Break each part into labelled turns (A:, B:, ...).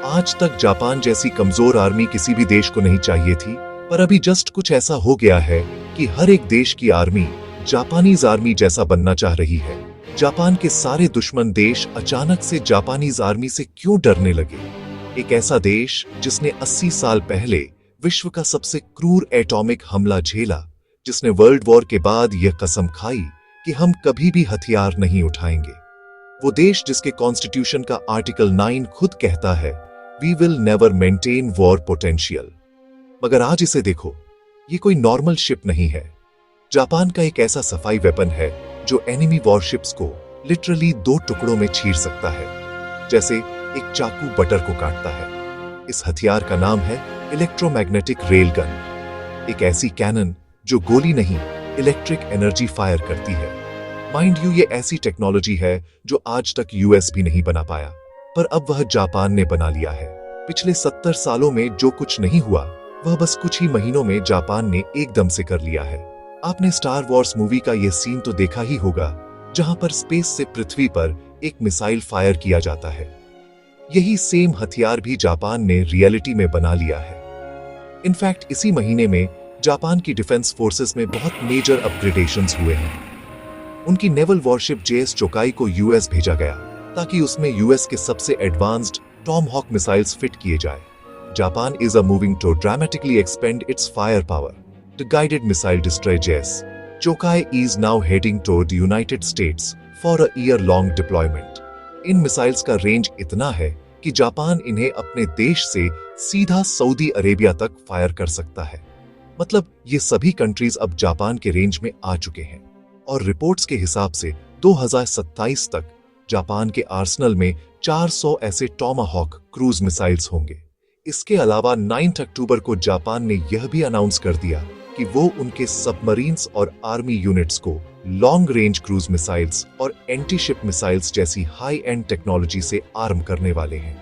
A: आज तक जापान जैसी कमजोर आर्मी किसी भी देश को नहीं चाहिए थी, पर अभी जस्ट कुछ ऐसा हो गया है कि हर एक देश की आर्मी जापानीज आर्मी जैसा बनना चाह रही है। जापान के सारे दुश्मन देश अचानक से जापानीज आर्मी से क्यों डरने लगे? एक ऐसा देश जिसने 80 साल पहले विश्व का सबसे क्रूर एटॉमिक हमला झेला, जिसने वर्ल्ड वॉर के बाद यह कसम खाई कि हम कभी भी हथियार नहीं उठाएंगे। वो देश जिसके कॉन्स्टिट्यूशन का आर्टिकल 9 खुद कहता है, we will never maintain war potential. मगर आज इसे देखो, ये कोई नॉर्मल शिप नहीं है। जापान का एक ऐसा सफाई वेपन है जो एनिमी वॉरशिप्स को लिटरली 2 टुकड़ों में चीर सकता है, जैसे एक चाकू बटर को काटता है। इस हथियार का नाम है इलेक्ट्रोमैग्नेटिक रेल गन, एक ऐसी कैनन जो गोली नहीं, इलेक्ट्रिक एनर्जी फायर करती है। माइंड यू, ये ऐसी टेक्नोलॉजी है जो आज तक यूएस भी नहीं बना पाया, पर अब वह जापान ने बना लिया है। पिछले 70 सालों में जो कुछ नहीं हुआ, वह बस कुछ ही महीनों में जापान ने एकदम से कर लिया है। आपने स्टार वॉर्स मूवी का यह सीन तो देखा ही होगा, जहां पर स्पेस से पृथ्वी पर एक मिसाइल फायर किया जाता है। यही सेम हथियार भी जापान ने रियलिटी में बना लिया है। इनफैक्ट इसी महीने में जापान की डिफेंस फोर्सेस में बहुत मेजर अपग्रेडेशंस हुए हैं। उनकी नेवल वॉरशिप जेएस चोकाई को यूएस भेजा गया ताकि उसमें यूएस के सबसे एडवांस्ड टॉमहॉक मिसाइल्स फिट किए जाए। Japan is a moving to dramatically expand its fire power. The guided missile destroyer JAS Chokai is now heading toward the United States for a year-long deployment. In missiles का range इतना है कि Japan इन्हें अपने देश से सीधा Saudi Arabia तक फायर कर सकता है। मतलब ये सभी कंट्रीज अब जापान के रेंज में आ चुके हैं। और रिपोर्ट्स के हिसाब से 2027 तक जापान के आर्सेनल में 400 ऐसे टॉमाहॉक क्रूज मिसाइल्स होंगे। इसके अलावा 9 अक्टूबर को जापान ने यह भी अनाउंस कर दिया कि वो उनके सबमरीन्स और आर्मी यूनिट्स को लॉन्ग रेंज क्रूज मिसाइल्स और एंटी शिप मिसाइल्स जैसी हाई एंड टेक्नोलॉजी से आर्म करने वाले हैं।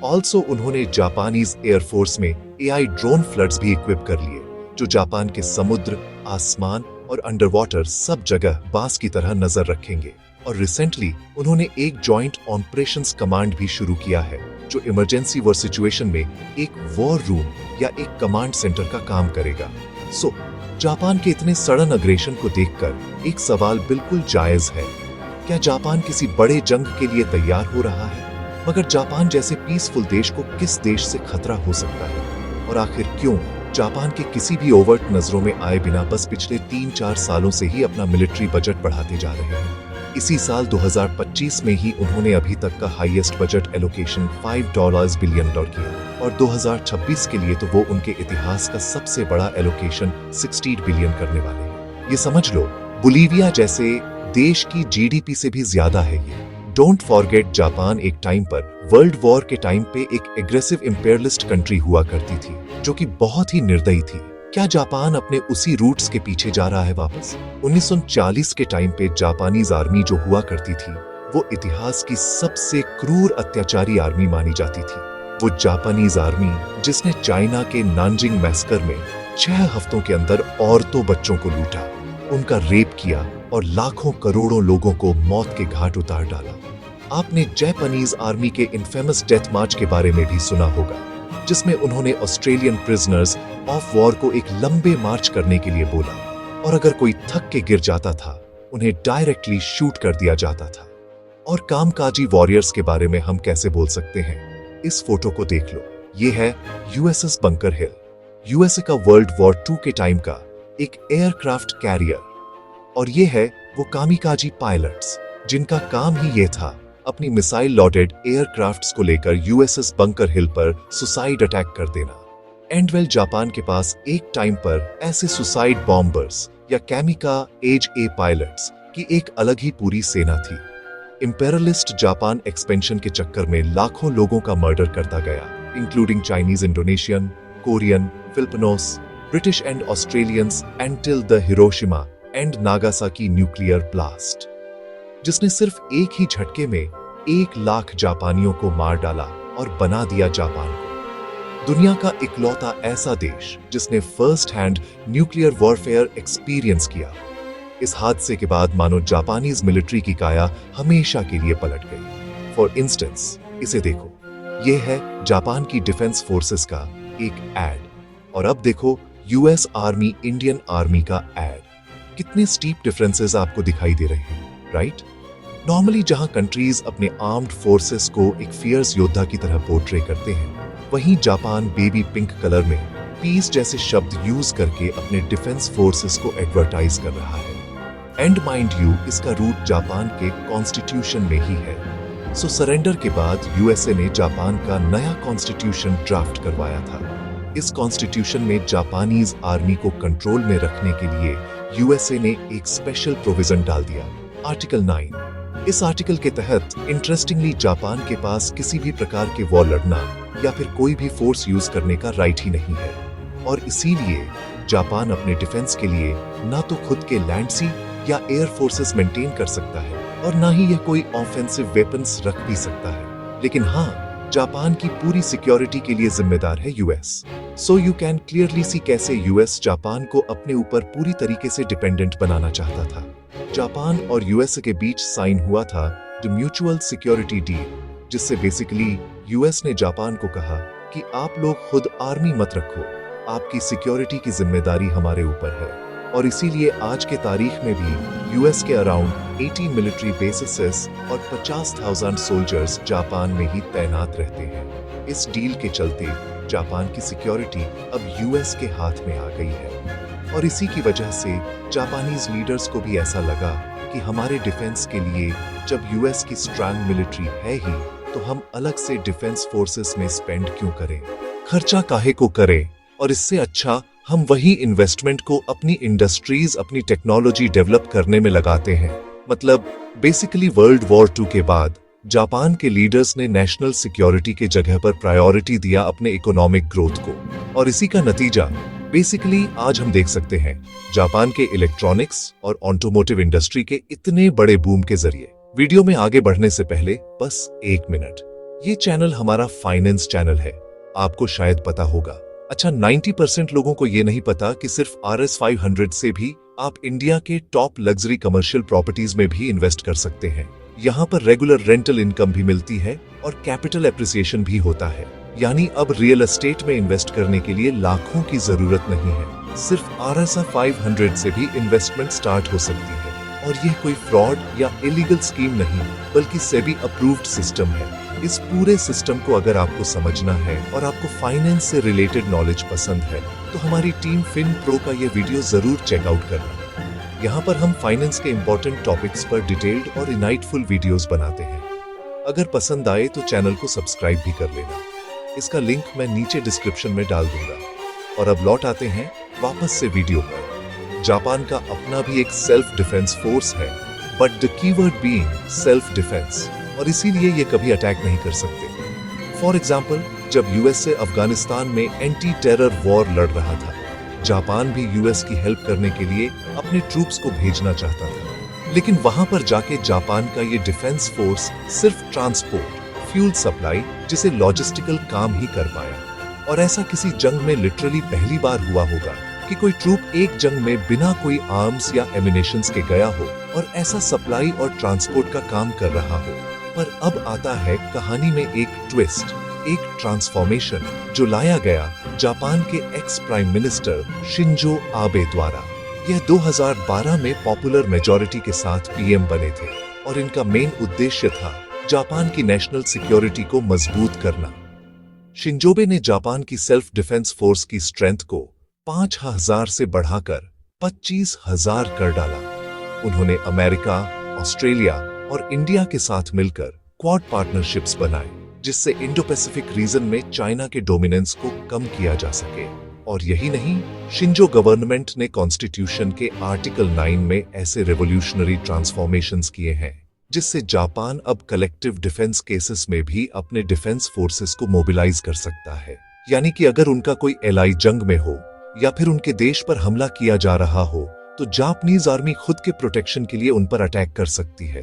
A: ऑल्सो उन्होंने जापानीज एयरफोर्स में एआई ड्रोन फ्लड्स भी इक्विप कर लिए, जो जापान के समुद्र, आसमान और अंडर वाटर सब जगह बांस की तरह नजर रखेंगे। और रिसेंटली उन्होंने एक जॉइंट ऑपरेशंस कमांड भी शुरू किया है, जो इमरजेंसी वॉर सिचुएशन में एक वॉर रूम या एक कमांड सेंटर का काम करेगा। सो जापान के इतने सडन अग्रेशन को देखकर एक सवाल बिल्कुल जायज है, क्या जापान किसी बड़े जंग के लिए तैयार हो रहा है? मगर जापान जैसे पीसफुल देश को किस देश से खतरा हो सकता है? और आखिर क्यों जापान के किसी भी ओवर्ट नजरों में आए बिना बस पिछले 3-4 सालों से ही अपना मिलिट्री बजट बढ़ाते जा रहे हैं? इसी साल 2025 में ही उन्होंने अभी तक का हाईएस्ट बजट एलोकेशन $5 बिलियन किया, और 2026 के लिए तो वो उनके इतिहास का सबसे बड़ा एलोकेशन 60 बिलियन करने वाले हैं। ये समझ लो, बोलीविया जैसे देश की जीडीपी से भी ज्यादा है ये। डोंट फॉरगेट, जापान एक टाइम पर वर्ल्ड वॉर के टाइम पे एक एग्रेसिव इंपेरियलिस्ट कंट्री हुआ करती थी, जो कि बहुत ही निर्दयी थी। क्या जापान अपने उसी रूट्स के पीछे जा रहा है वापस? 1940 के टाइम पे जापानीज आर्मी जो हुआ करती थी, वो इतिहास की सबसे क्रूर अत्याचारी आर्मी मानी जाती थी। वो जापानीज आर्मी जिसने चाइना के नानजिंग मैसकर में 6 हफ्तों के अंदर औरतों बच्चों को लूटा, उनका रेप किया और लाखों करोड़ों लोगों को मौत के घाट उतार डाला। आपने जापानीज आर्मी के इनफेमस डेथ मार्च के बारे में भी सुना होगा, जिसमें उन्होंने ऑस्ट्रेलियन प्रिजनर्स ऑफ वॉर को एक लंबे मार्च करने के लिए बोला, और अगर कोई थक के गिर जाता था, उन्हें डायरेक्टली शूट कर दिया जाता था। और कामकाजी वॉरियर्स के बारे में हम कैसे बोल सकते हैं? इस फोटो को देख लो, ये है यूएसएस बंकर हिल, यूएसए का वर्ल्ड वॉर 2 के टाइम का एक एयरक्राफ्ट कैरियर। और ये है वो कामिकाजी पायलट्स जिनका काम ही ये था अपनी मिसाइल लॉडेड एयरक्राफ्ट्स को लेकर यूएसएस बंकर हिल पर सुसाइड अटैक कर देना। एंड वेल, जापान के पास एक टाइम पर ऐसे सुसाइड बॉम्बर्स या कैमिका एज ए पायलट्स की एक अलग ही पूरी सेना थी। इंपेरियलिस्ट जापान एक्सपेंशन के चक्कर में लाखों लोगों का मर्डर करता गया, including Chinese, Indonesian, Korean, Filipinos, British and Australians, until the Hiroshima and Nagasaki nuclear blast, जिसने सिर्फ एक ही झटके में 1 लाख जापानियों को मार डाला और बना दिया जापान को दुनिया का इकलौता ऐसा देश जिसने first hand nuclear warfare experience किया। इस हादसे के बाद मानो जापानीज मिलिट्री की काया हमेशा के लिए पलट गई। फॉर इंस्टेंस, इसे देखो, ये है जापान की डिफेंस फोर्सेस का एक एड। और अब देखो यूएस आर्मी इंडियन आर्मी का एड। कितने स्टीप डिफरेंसेस आपको दिखाई दे रहे हैं, राइट? नॉर्मली जहां कंट्रीज अपने आर्म्ड फोर्सेस को एक फियर्स योद्धा की तरह पोर्ट्रे करते हैं, वहीं जापान बेबी पिंक कलर में पीस जैसे शब्द यूज करके अपने डिफेंस फोर्सेस को एडवर्टाइज कर रहा है। एंड माइंड यू, इसका रूट जापान के कॉन्स्टिट्यूशन में ही है। सो सरेंडर के बाद यूएसए ने जापान का नया कॉन्स्टिट्यूशन ड्राफ्ट करवाया था। इस कॉन्स्टिट्यूशन में जापानीज आर्मी को कंट्रोल में रखने के लिए यूएसए ने एक स्पेशल प्रोविजन डाल दिया, आर्टिकल 9। इस आर्टिकल के तहत इंटरेस्टिंगली जापान के पास किसी भी प्रकार के वॉर लड़ना या फिर कोई भी फोर्स यूज करने का राइट ही नहीं है। और इसीलिए जापान अपने डिफेंस के लिए ना तो खुद के लैंड सी या एयर फोर्सेस मेंटेन कर सकता है और ना ही यह कोई ऑफेंसिव वेपन्स रख भी सकता है। लेकिन हाँ, जापान की पूरी सिक्योरिटी के लिए जिम्मेदार है US. So you can clearly see कैसे यूएस जापान को अपने ऊपर पूरी तरीके से डिपेंडेंट बनाना चाहता था। जापान और यूएस के बीच साइन हुआ था द म्यूचुअल सिक्योरिटी डील, जिससे बेसिकली यूएस ने जापान को कहा कि आप लोग खुद आर्मी मत रखो, आपकी सिक्योरिटी की जिम्मेदारी हमारे ऊपर है। और इसीलिए आज के तारीख में भी यूएस के अराउंड 80 मिलिट्री बेसिसेस और 50,000 सोल्जर्स जापान में ही तैनात रहते हैं। इस डील के चलते जापान की सिक्योरिटी अब यूएस के हाथ में आ गई है। और इसी की वजह से जापानीज लीडर्स को भी ऐसा लगा कि हमारे डिफेंस के लिए जब यूएस की स्ट्रांग मिलिट्री है ही, तो हम अलग से डिफेंस फोर्सेस में स्पेंड क्यों करें, खर्चा काहे को करें, और इससे अच्छा हम वही इन्वेस्टमेंट को अपनी इंडस्ट्रीज, अपनी टेक्नोलॉजी डेवलप करने में लगाते हैं। मतलब बेसिकली वर्ल्ड वॉर 2 के बाद जापान के लीडर्स ने नेशनल सिक्योरिटी के जगह पर प्रायोरिटी दिया अपने इकोनॉमिक ग्रोथ को। और इसी का नतीजा बेसिकली आज हम देख सकते हैं जापान के इलेक्ट्रॉनिक्स और ऑटोमोटिव इंडस्ट्री के इतने बड़े बूम के जरिए। वीडियो में आगे बढ़ने से पहले बस 1 मिनट, ये चैनल हमारा फाइनेंस चैनल है, आपको शायद पता होगा। अच्छा, 90% लोगों को ये नहीं पता कि सिर्फ RS 500 से भी आप इंडिया के टॉप लग्जरी कमर्शियल प्रॉपर्टीज में भी इन्वेस्ट कर सकते हैं। यहाँ पर रेगुलर रेंटल इनकम भी मिलती है और कैपिटल एप्रिसिएशन भी होता है। यानी अब रियल एस्टेट में इन्वेस्ट करने के लिए लाखों की जरूरत नहीं है, सिर्फ RS 500 से भी इन्वेस्टमेंट स्टार्ट हो सकती है। और यह कोई फ्रॉड या इलीगल स्कीम नहीं, बल्कि सेबी अप्रूव्ड सिस्टम है। इस पूरे सिस्टम को अगर आपको समझना है और आपको फाइनेंस से रिलेटेड नॉलेज पसंद है, तो हमारी टीम फिन प्रो का ये वीडियो जरूर चेकआउट करना। यहाँ पर हम फाइनेंस के इंपॉर्टेंट टॉपिक्स पर डिटेल्ड और इनाइटफुल वीडियोस बनाते हैं। अगर पसंद आए तो चैनल को सब्सक्राइब भी कर लेना। इसका लिंक मैं नीचे डिस्क्रिप्शन में डाल दूंगा। और अब लौट आते हैं वापस से वीडियो पर। जापान का अपना भी एक सेल्फ डिफेंस फोर्स है, but the keyword being self defence, और इसीलिए ये कभी अटैक नहीं कर सकते। फॉर एग्जाम्पल, जब यूएस से अफगानिस्तान में एंटी टेरर वॉर लड़ रहा था, जापान भी यूएस की हेल्प करने के लिए अपने ट्रूप्स को भेजना चाहता था। लेकिन वहां पर जाके जापान का ये डिफेंस फोर्स सिर्फ ट्रांसपोर्ट, फ्यूल सप्लाई जिसे लॉजिस्टिकल काम ही कर पाया। और ऐसा किसी जंग में लिटरली पहली बार हुआ होगा कि कोई ट्रूप एक जंग में बिना कोई आर्म्स या एमिनेशंस के गया हो और ऐसा सप्लाई और ट्रांसपोर्ट का काम कर रहा हो। पर अब आता है कहानी में एक ट्विस्ट, एक ट्रांसफॉर्मेशन जो लाया गया जापान के ex prime minister Shinzo Abe द्वारा। यह 2012 में पॉपुलर मेजॉरिटी के साथ पीएम बने थे और इनका मेन उद्देश्य था जापान की नेशनल सिक्योरिटी को मजबूत करना। शिंजोबे ने जापान की सेल्फ डिफेंस फोर्स की स्ट्रेंथ को 5,000 से बढ़ाकर 25,000 कर डाला। उन्होंने अमेरिका, ऑस्ट्रेलिया और इंडिया के साथ मिलकर क्वाड पार्टनरशिप्स बनाए, जिससे इंडो पैसिफिक रीजन में चाइना के डोमिनेंस को कम किया जा सके। और यही नहीं, शिंजो गवर्नमेंट ने कॉन्स्टिट्यूशन के आर्टिकल 9 में ऐसे रेवोल्यूशनरी ट्रांसफॉर्मेशंस किए हैं जिससे जापान अब कलेक्टिव डिफेंस केसेस में भी अपने डिफेंस फोर्सेस को मोबिलाइज कर सकता है। यानी कि अगर उनका कोई एलाई जंग में हो या फिर उनके देश पर हमला किया जा रहा हो, तो जापानीज आर्मी खुद के प्रोटेक्शन के लिए उन पर अटैक कर सकती है।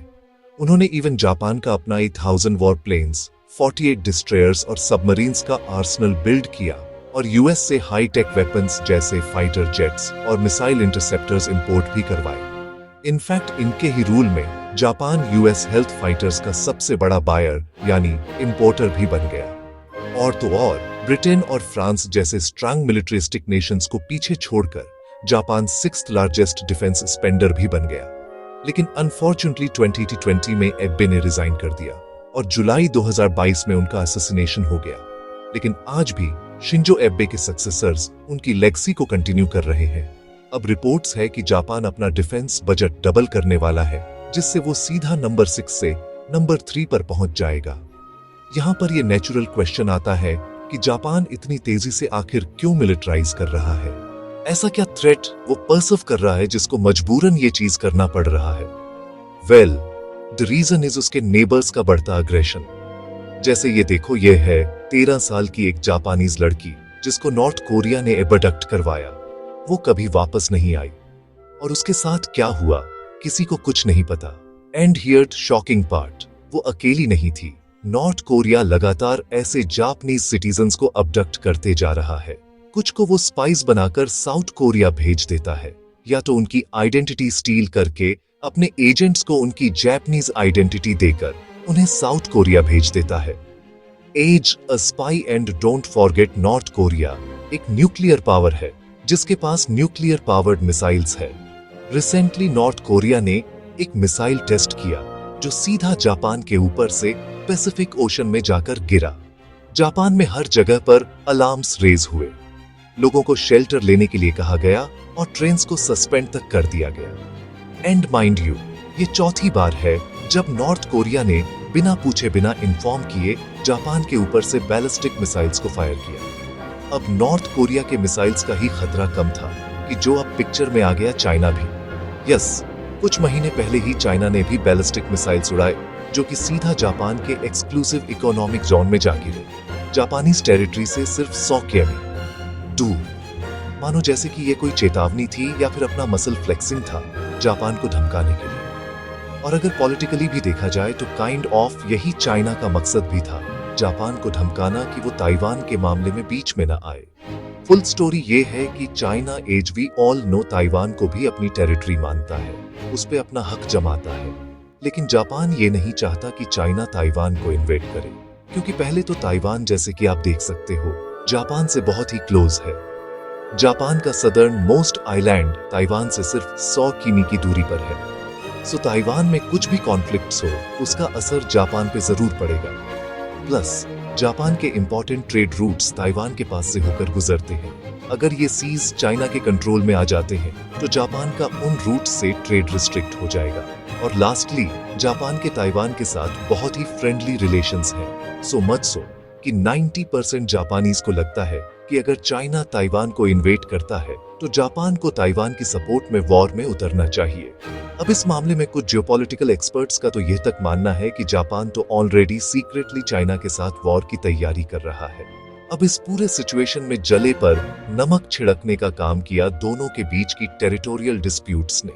A: उन्होंने इवन जापान का अपना 8,000 वॉर प्लेन्स, 48 डिस्ट्रॉयर्स और सबमरीन्स का आर्सनल बिल्ड किया और यूएस से हाई टेक वेपन्स जैसे फाइटर जेट्स और मिसाइल इंटरसेप्टर्स इंपोर्ट भी करवाए। इनफैक्ट इनके ही रूल में जापान यूएस हेल्थ फाइटर्स का सबसे बड़ा बायर यानी इंपोर्टर भी बन गया। और तो और ब्रिटेन और फ्रांस जैसे स्ट्रांग मिलिट्रिस्टिक नेशंस को पीछे छोड़कर Japan 6th largest defence Spender भी बन गया। लेकिन अनफॉर्चुनेटली 2020 में एब्बे ने रिजाइन कर दिया और जुलाई 2022 में उनका असैसिनेशन हो गया। लेकिन आज भी शिंजो एब्बे के सक्सेसर्स उनकी लेगेसी को कंटिन्यू कर रहे हैं। अब रिपोर्ट्स है कि जापान अपना डिफेंस बजट डबल करने वाला है, जिससे वो सीधा नंबर 6 से नंबर 3 पर पहुंच जाएगा। यहां पर यह नेचुरल क्वेश्चन आता है कि जापान इतनी तेजी से आखिर क्यों मिलिटराइज कर रहा है? ऐसा क्या थ्रेट वो परसर्व कर रहा है जिसको मजबूरन ये चीज करना पड़ रहा है? वेल, द रीजन इज उसके नेबर्स का बढ़ता अग्रेशन। जैसे ये देखो, ये है 13 साल की एक जापानीज लड़की जिसको नॉर्थ कोरिया ने एबडक्ट करवाया। वो कभी वापस नहीं आई और उसके साथ क्या हुआ किसी को कुछ नहीं पता। एंड हियर शॉकिंग पार्ट, वो अकेली नहीं थी। नॉर्थ कोरिया लगातार ऐसे जापानीज सिटीजन्स को अबडक्ट करते जा रहा है। कुछ को वो स्पाइस बनाकर साउथ कोरिया भेज देता है, या तो उनकी आइडेंटिटी स्टील करके अपने एजेंट्स को उनकी जापानीज आइडेंटिटी देकर उन्हें साउथ कोरिया भेज देता है। As a spy and don't forget North Korea एक न्यूक्लियर पावर है जिसके पास न्यूक्लियर पावर्ड मिसाइल्स है। रिसेंटली नॉर्थ कोरिया ने एक मिसाइल टेस्ट किया जो सीधा जापान के ऊपर से पैसिफिक ओशन में जाकर गिरा। जापान में हर जगह पर अलार्म्स रेज हुए, लोगों को शेल्टर लेने के लिए कहा गया और ट्रेन्स को सस्पेंड तक कर दिया गया। एंड माइंड यू, ये चौथी बार है जब नॉर्थ कोरिया ने बिना पूछे बिना इन्फॉर्म किए जापान के ऊपर से बैलिस्टिक मिसाइल्स को फायर किया। अब नॉर्थ कोरिया के मिसाइल्स का ही खतरा कम था कि जो अब पिक्चर में आ गया चाइना भी। यस, कुछ महीने पहले ही चाइना ने भी बैलिस्टिक मिसाइल्स उड़ाए जो कि सीधा जापान के एक्सक्लूसिव इकोनॉमिक जोन में जा गिरे, जापानीज टेरिटरी से सिर्फ 100 किमी दूर। मानो जैसे कि ये कोई चेतावनी थी या फिर अपना मसल फ्लेक्सिंग था जापान को धमकाने के लिए। और अगर पॉलिटिकली भी देखा जाए तो काइंड ऑफ यही चाइना का मकसद भी था, जापान को धमकाना कि वो ताइवान के मामले में बीच में न आए। फुल स्टोरी ये है कि China, as we all know, Taiwan को भी अपनी टेरिटरी मानता है, उस पे अपना हक जमाता है। लेकिन जापान ये नहीं चाहता कि चाइना ताइवान को इन्वेड करे, क्योंकि पहले तो ताइवान, जैसे कि आप देख सकते हो, जापान से बहुत ही क्लोज है। जापान का सदर्न मोस्ट आइलैंड ताइवान से सिर्फ 100 किमी की दूरी पर है। सो ताइवान में कुछ भी कॉन्फ्लिक्ट्स हो, उसका असर जापान पे जरूर पड़ेगा। प्लस जापान के इंपॉर्टेंट ट्रेड रूट्स ताइवान के पास से होकर गुजरते हैं। अगर ये सीज चाइना के कंट्रोल में आ जाते हैं तो जापान का उन रूट से ट्रेड रिस्ट्रिक्ट हो जाएगा। और लास्टली, जापान के ताइवान के साथ बहुत ही फ्रेंडली रिलेशंस हैं। सो मच सो कि 90% जापानीज को लगता है कि अगर चाइना ताइवान को इन्वेड करता है तो जापान को ताइवान की सपोर्ट में वॉर में उतरना चाहिए। अब इस मामले में कुछ जियोपॉलिटिकल एक्सपर्ट्स का तो यह तक मानना है कि जापान तो ऑलरेडी सीक्रेटली चाइना के साथ वॉर की तैयारी कर रहा है। अब इस पूरे सिचुएशन में जले पर नमक छिड़कने का काम किया दोनों के बीच की टेरिटोरियल डिस्प्यूट्स ने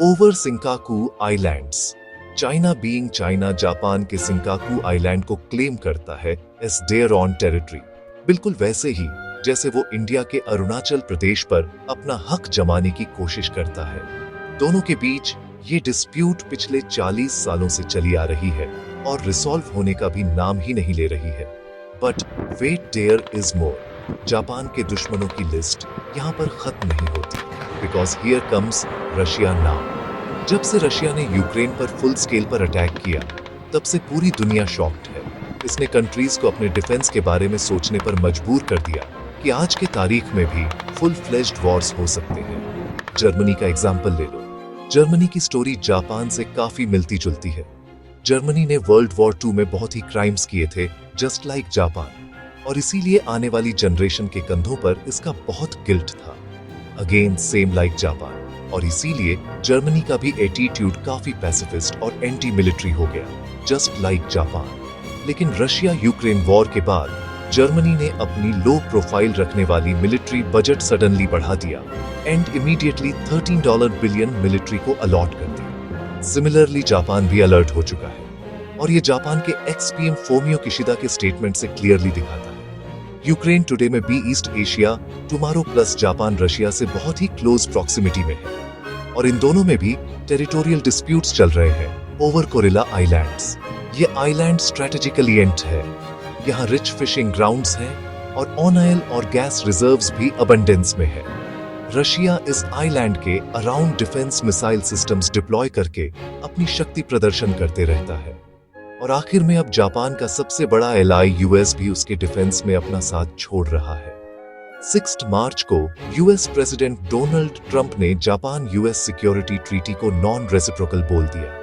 A: over Senkaku islands. China being China Japan के सिंकाकू आइलैंड को क्लेम करता है एज देयर ऑन टेरिटरी, बिल्कुल वैसे ही जैसे वो इंडिया के अरुणाचल प्रदेश पर अपना हक जमाने की कोशिश करता है। दोनों के बीच ये डिस्प्यूट पिछले 40 सालों से चली आ रही है और रिसॉल्व होने का भी नाम ही नहीं ले रही है। But wait, there is more. Japan के दुश्मनों की लिस्ट यहाँ पर खत्म नहीं होती, because here comes Russia now. जब से रशिया ने यूक्रेन पर फुल स्केल पर अटैक किया, तब से पूरी दुनिया शॉक्ड है। इसने कंट्रीज को अपने डिफेंस के बारे में सोचने पर मजबूर कर दिया कि आज के तारीख में भी फुल फ्लेज्ड वॉर्स हो सकते हैं। जर्मनी का एग्जाम्पल ले लो। जर्मनी की स्टोरी जापान से काफी मिलती जुलती है। जर्मनी ने वर्ल्ड वॉर 2 में बहुत ही क्राइम्स किए थे, जस्ट लाइक जापान, और इसीलिए आने वाली जनरेशन के कंधों पर इसका बहुत गिल्ट था। अगेन सेम लाइक जापान, और इसीलिए जर्मनी का भी एटीट्यूड काफी पैसिफिस्ट और एंटी मिलिट्री हो गया, जस्ट लाइक जापान। लेकिन रशिया यूक्रेन वॉर के बाद जर्मनी ने अपनी लो प्रोफाइल रखने वाली मिलिट्री बजट सडनली बढ़ा दिया एंड इमीडिएटली $13 बिलियन मिलिट्री को अलॉट कर दिया। सिमिलरली जापान भी अलर्ट हो चुका है, और ये जापान के एक्स-पीएम फोमियो किशिदा के स्टेटमेंट से क्लियरली दिखाता है। Ukraine today may be East Asia tomorrow plus Japan Russia से बहुत ही क्लोज प्रॉक्सिमिटी में है, और इन दोनों में भी टेरिटोरियल डिस्प्यूट्स चल रहे हैं ओवर कोरिला आइलैंड्स। ये आइलैंड स्ट्रेटेजिकली एंट है। यहाँ रिच फिशिंग ग्राउंड्स हैं और ऑयल और गैस रिजर्व्स भी अबंडेंस में है। रशिया इस आइलैंड के around defence missile systems deploy करके अपनी शक्ति प्रदर्शन करते रहता है। और आखिर में अब जापान का सबसे बड़ा एलाई यूएस भी उसके डिफेंस में अपना साथ छोड़ रहा है। 6 मार्च को यूएस प्रेसिडेंट डोनाल्ड ट्रंप ने जापान यूएस सिक्योरिटी ट्रीटी को नॉन रेसिप्रोकल बोल दिया।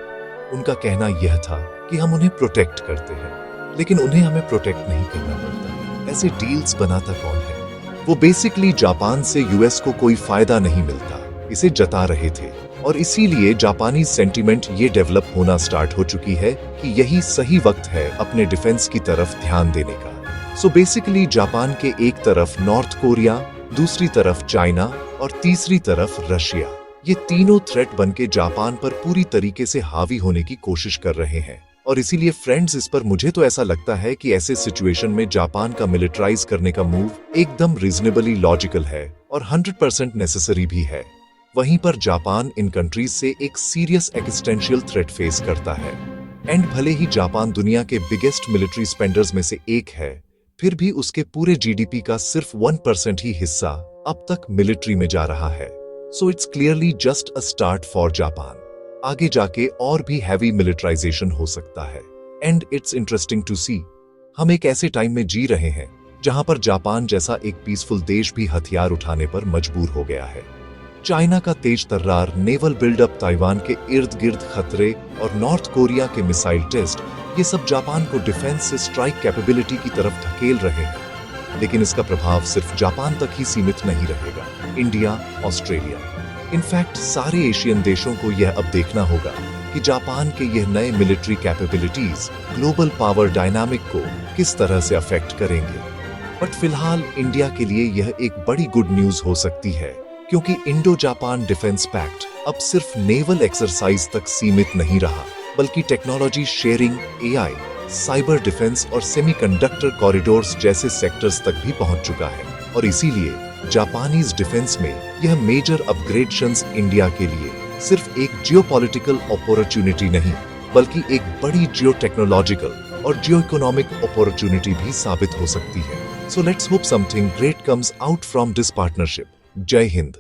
A: उनका कहना यह था कि हम उन्हें प्रोटेक्ट करते हैं, लेकिन उन्हें हमें प्रोटेक्ट नहीं करना पड़ता। ऐसे डील्स बनाता कौन है? वो बेसिकली जापान से यूएस को कोई फायदा नहीं मिलता, इसे जता रहे थे। और इसीलिए जापानी सेंटिमेंट ये डेवलप होना स्टार्ट हो चुकी है कि यही सही वक्त है अपने डिफेंस की तरफ ध्यान देने का। सो बेसिकली जापान के एक तरफ नॉर्थ कोरिया, दूसरी तरफ चाइना और तीसरी तरफ रशिया, ये तीनों थ्रेट बनके जापान पर पूरी तरीके से हावी होने की कोशिश कर रहे हैं। और इसीलिए फ्रेंड्स, इस पर मुझे तो ऐसा लगता है कि ऐसे सिचुएशन में जापान का मिलिटराइज करने का मूव एकदम रीजनेबली लॉजिकल है और 100% नेसेसरी भी है। वहीं पर जापान इन कंट्रीज से एक सीरियस एक्सटेंशियल थ्रेट फेस करता है। एंड भले ही जापान दुनिया के बिगेस्ट मिलिट्री स्पेंडर्स में से एक है, फिर भी उसके पूरे जीडीपी का सिर्फ 1% ही हिस्सा अब तक मिलिट्री में जा रहा है। So it's clearly just a start for Japan. आगे जाके और भी हैवी मिलिटराइजेशन हो सकता है। एंड इट्स इंटरेस्टिंग टू सी, हम एक ऐसे टाइम में जी रहे हैं जहां पर जापान जैसा एक पीसफुल देश भी हथियार उठाने पर मजबूर हो गया है। चाइना का तेज तर्रार नेवल बिल्डअप, ताइवान के इर्द गिर्द खतरे और नॉर्थ कोरिया के मिसाइल टेस्ट, ये सब जापान को डिफेंस से स्ट्राइक कैपेबिलिटी की तरफ धकेल रहे हैं। लेकिन इसका प्रभाव सिर्फ जापान तक ही सीमित नहीं रहेगा। इंडिया, ऑस्ट्रेलिया, इनफैक्ट सारे एशियन देशों को यह अब देखना होगा कि जापान के यह नए military capabilities global power dynamic को किस तरह से अफेक्ट करेंगे। बट फिलहाल इंडिया के लिए यह एक बड़ी गुड न्यूज हो सकती है, क्योंकि इंडो जापान डिफेंस पैक्ट अब सिर्फ नेवल एक्सरसाइज तक सीमित नहीं रहा, बल्कि technology sharing, AI, cyber defence और सेमीकंडक्टर कॉरिडोर्स जैसे सेक्टर्स तक भी पहुंच चुका है। और इसीलिए जापानीज डिफेंस में यह मेजर अपग्रेडेशंस इंडिया के लिए सिर्फ एक जियोपॉलिटिकल अपॉर्चुनिटी नहीं, बल्कि एक बड़ी जियो टेक्नोलॉजिकल और जियो इकोनॉमिक अपॉर्चुनिटी भी साबित हो सकती है। So let's hope something great comes out from this partnership. जय हिंद।